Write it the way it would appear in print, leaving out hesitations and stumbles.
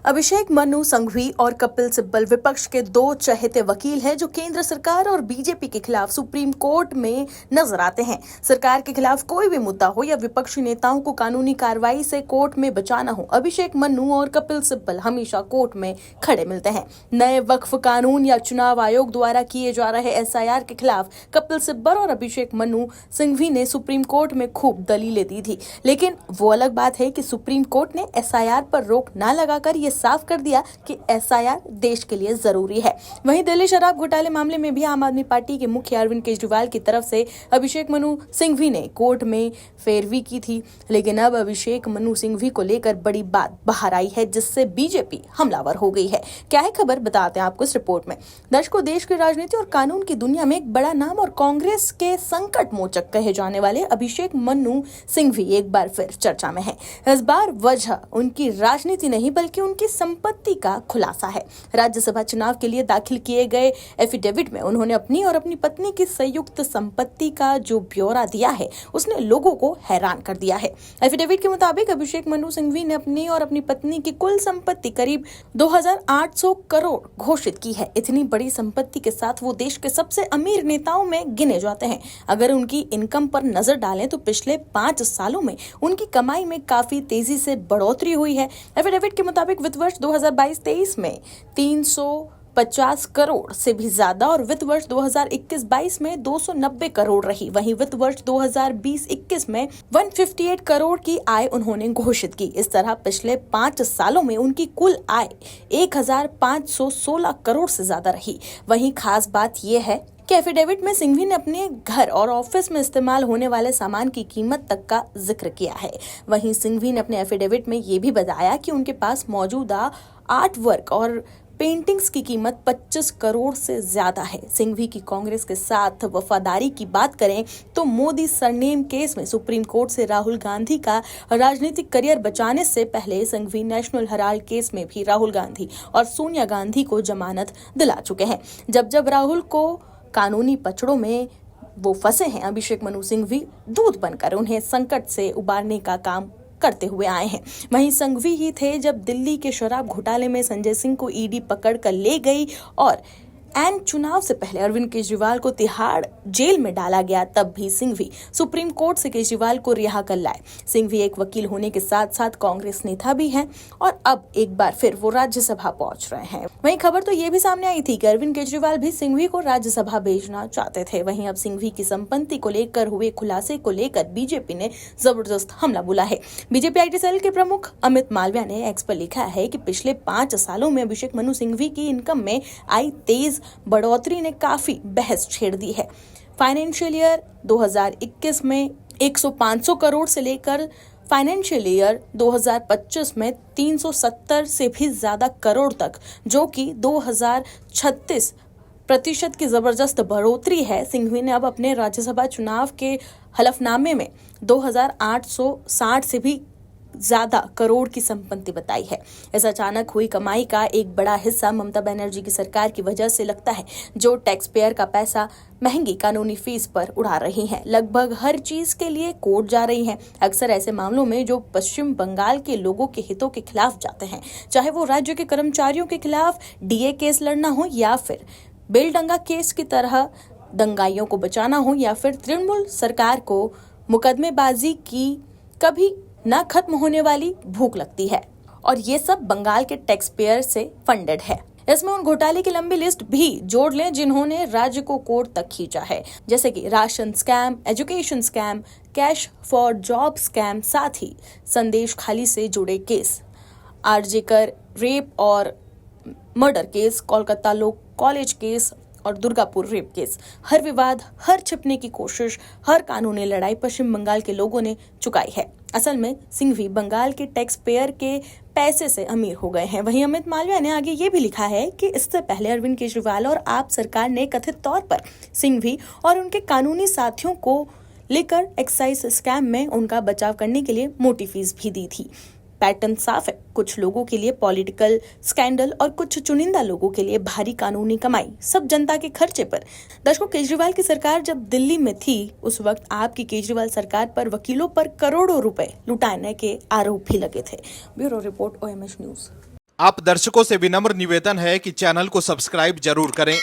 अभिषेक मनु संघवी और कपिल सिब्बल विपक्ष के दो चहेते वकील हैं जो केंद्र सरकार और बीजेपी के खिलाफ सुप्रीम कोर्ट में नजर आते हैं। सरकार के खिलाफ कोई भी मुद्दा हो या विपक्षी नेताओं को कानूनी कार्रवाई से कोर्ट में बचाना हो, अभिषेक मनु और कपिल सिब्बल हमेशा कोर्ट में खड़े मिलते हैं। नए वक्फ कानून या चुनाव आयोग द्वारा किए जा रहे एसआईआर के खिलाफ कपिल सिब्बल और अभिषेक मनु सिंघवी ने सुप्रीम कोर्ट में खूब दलीलें दी थी, लेकिन वो अलग बात है कि सुप्रीम कोर्ट ने एसआईआर पर रोक न लगाकर ये साफ कर दिया कि एसआईआर देश के लिए जरूरी है। वहीं दिल्ली शराब घोटाले मामले में भी आम आदमी पार्टी के मुखिया अरविंद केजरीवाल की तरफ से अभिषेक मनु सिंघवी ने कोर्ट में पैरवी की थी, लेकिन अब अभिषेक मनु सिंघवी को लेकर बड़ी बात बाहर आई है, जिससे बीजेपी हमलावर हो गई है। क्या है खबर, बताते हैं आपको इस रिपोर्ट में। दर्शकों, देश की राजनीति और कानून की दुनिया में एक बड़ा नाम और कांग्रेस के संकट मोचक कहे जाने वाले अभिषेक मनु सिंघवी एक बार फिर चर्चा में है। इस बार वजह उनकी राजनीति नहीं बल्कि उनकी संपत्ति का खुलासा है। राज्यसभा चुनाव के लिए दाखिल किए गए एफिडेविट में उन्होंने अपनी और अपनी पत्नी की संयुक्त संपत्ति का जो ब्यौरा दिया है, उसने लोगों को हैरान कर दिया है। एफिडेविट के मुताबिक अभिषेक मनु सिंघवी ने अपनी और अपनी पत्नी की कुल संपत्ति करीब 2800 करोड़ घोषित की है। इतनी बड़ी संपत्ति के साथ वो देश के सबसे अमीर नेताओं में गिने जाते हैं। अगर उनकी इनकम पर नजर डालें तो पिछले 5 सालों में उनकी कमाई में काफी तेजी से बढ़ोतरी हुई है। एफिडेविट के मुताबिक वित्त वर्ष 2022-23 में 350 करोड़ से भी ज्यादा और वित्त वर्ष 2021-22 में 290 करोड़ रही। वहीं वित्त वर्ष 2020-21 में 158 करोड़ की आय उन्होंने घोषित की। इस तरह पिछले 5 सालों में उनकी कुल आय 1516 करोड़ से ज्यादा रही। वहीं खास बात यह है कि एफिडेविट में सिंघवी ने अपने घर और ऑफिस में इस्तेमाल होने वाले सामान की कीमत तक का जिक्र किया है। वहीं सिंघवी ने अपने एफिडेविट में ये भी बताया कि उनके पास मौजूदा आर्ट वर्क और पेंटिंग्स की कीमत 25 करोड़ से ज्यादा है। सिंघवी की कांग्रेस के साथ वफादारी की बात करें तो मोदी सरनेम केस में सुप्रीम कोर्ट से राहुल गांधी का राजनीतिक करियर बचाने से पहले सिंघवी नेशनल हेराल्ड केस में भी राहुल गांधी और सोनिया गांधी को जमानत दिला चुके हैं। जब राहुल को कानूनी पचड़ों में वो फंसे हैं, अभिषेक मनु सिंघवी दूत बनकर उन्हें संकट से उबारने का काम करते हुए आए हैं। वहीं सिंघवी ही थे जब दिल्ली के शराब घोटाले में संजय सिंह को ईडी पकड़ कर ले गई और चुनाव से पहले अरविंद केजरीवाल को तिहाड़ जेल में डाला गया, तब भी सिंघवी सुप्रीम कोर्ट से केजरीवाल को रिहा कर लाए। सिंघवी एक वकील होने के साथ साथ कांग्रेस नेता भी हैं और अब एक बार फिर वो राज्यसभा पहुंच रहे हैं। वहीं खबर तो ये भी सामने आई थी कि अरविंद केजरीवाल भी सिंघवी को राज्यसभा भेजना चाहते थे। वहीं अब सिंघवी की संपत्ति को लेकर हुए खुलासे को लेकर बीजेपी ने जबरदस्त हमला बोला है। बीजेपी आईटी सेल के प्रमुख अमित मालविया ने एक्स पर लिखा है कि पिछले 5 सालों में अभिषेक मनु सिंघवी की इनकम में आई तेज बढ़ोतरी ने काफी बहस छेड़ दी है। फाइनेंशियल ईयर 2021 में 100-500 करोड़ से लेकर फाइनेंशियल ईयर 2025 में 370 से भी ज्यादा करोड़ तक, जो कि 2036% की जबरदस्त बढ़ोतरी है। सिंघवी ने अब अपने राज्यसभा चुनाव के हलफनामे में 2860 से भी ज्यादा करोड़ की संपत्ति बताई है। इस अचानक हुई कमाई का एक बड़ा हिस्सा ममता बनर्जी की सरकार की वजह से लगता है, जो टैक्स पेयर का पैसा महंगी कानूनी फीस पर उड़ा रही हैं। लगभग हर चीज के लिए कोर्ट जा रही हैं। अक्सर ऐसे मामलों में जो पश्चिम बंगाल के लोगों के हितों के खिलाफ जाते हैं, चाहे वो राज्य के कर्मचारियों के खिलाफ डीए केस लड़ना हो या फिर बेलडंगा केस की तरह दंगाइयों को बचाना हो या फिर तृणमूल सरकार को मुकदमेबाजी की कभी न खत्म होने वाली भूख लगती है, और ये सब बंगाल के टैक्स पेयर से फंडेड है। इसमें उन घोटाले की लंबी लिस्ट भी जोड़ लें जिन्होंने राज्य को कोर्ट तक खींचा है, जैसे कि ration scam, education scam, cash for job scam, साथ ही संदेश खाली से जुड़े केस, आरजेकर रेप और murder case, Kolkata law college case और दुर्गापुर रेप केस। हर विवाद, हर छिपने की कोशिश, हर कानूनी लड़ाई पश्चिम बंगाल के लोगों ने चुकाई है। असल में सिंघवी बंगाल के टैक्स पेयर के पैसे से अमीर हो गए हैं। वहीं अमित मालविया ने आगे ये भी लिखा है कि इससे पहले अरविंद केजरीवाल और आप सरकार ने कथित तौर पर सिंघवी और उनके कानूनी साथियों को लेकर एक्साइज स्कैम में उनका बचाव करने के लिए मोटी फीस भी दी थी। पैटर्न साफ है, कुछ लोगों के लिए पॉलिटिकल स्कैंडल और कुछ चुनिंदा लोगों के लिए भारी कानूनी कमाई, सब जनता के खर्चे पर। दर्शकों, केजरीवाल की सरकार जब दिल्ली में थी उस वक्त आपकी केजरीवाल सरकार पर वकीलों पर करोड़ों रुपए लुटाने के आरोप भी लगे थे। Bureau report, OMH news. आप दर्शकों से विनम्र निवेदन है कि चैनल को सब्सक्राइब जरूर करें